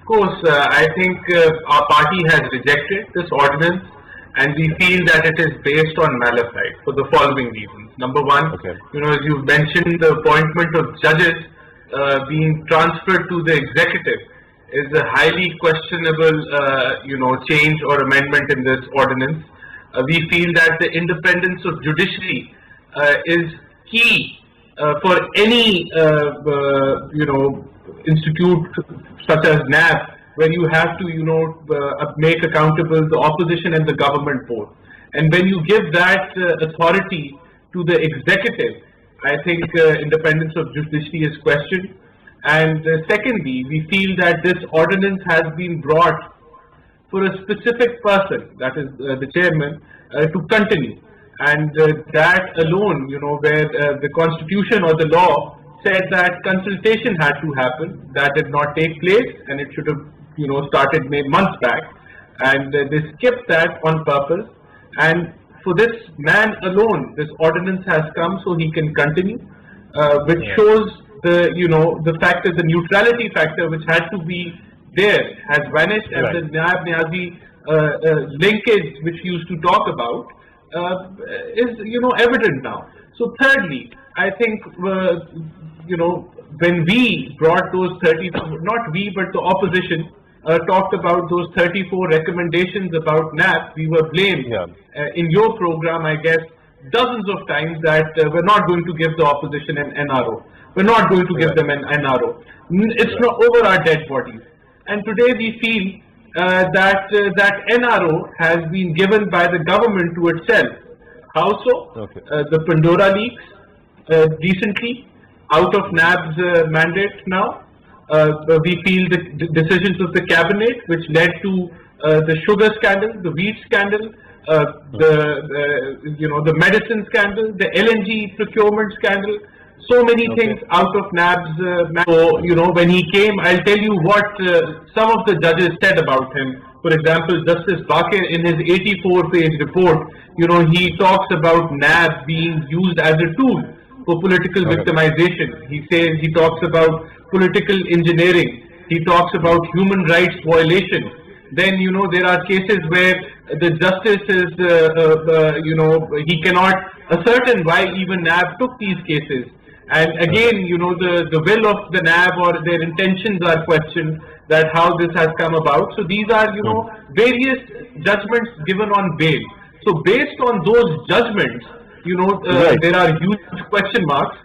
course, I think our party has rejected this ordinance, and we feel that it is based on malafide for the following reasons. Number one, as you mentioned, the appointment of judges being transferred to the executive is a highly questionable, change or amendment in this ordinance. We feel that the independence of judiciary is key for any, institute such as NAB, where you have to, make accountable the opposition and the government both. And when you give that authority to the executive, I think independence of judiciary is questioned. And secondly, we feel that this ordinance has been brought for a specific person, that is the chairman, to continue. And that alone, where the constitution or the law said that consultation had to happen, that did not take place, and it should have, started months back. And they skipped that on purpose. And for this man alone, this ordinance has come so he can continue, which shows the fact that the neutrality factor, which had to be there, has vanished, and the NAB Niazi linkage, which we used to talk about, is evident now. So thirdly, I think when we brought those 34, not we but the opposition, talked about those 34 recommendations about NAB, we were blamed in your program, I guess, dozens of times that we're not going to give the opposition an NRO. We're not going to give them an NRO. It's not over our dead bodies. And today we feel that NRO has been given by the government to itself. How so? The Pandora leaks recently, out of NAB's mandate now. We feel the decisions of the cabinet, which led to the sugar scandal, the wheat scandal, the medicine scandal, the LNG procurement scandal. So many things out of NAB's so, when he came, I'll tell you what some of the judges said about him. For example, Justice Bakir, in his 84-page report, he talks about NAB being used as a tool for political victimization. He talks about political engineering. He talks about human rights violation. Then, there are cases where the justice is, he cannot ascertain why even NAB took these cases. And again, the will of the NAB or their intentions are questioned, that how this has come about. So these are, various judgments given on bail. So based on those judgments, there are huge question marks.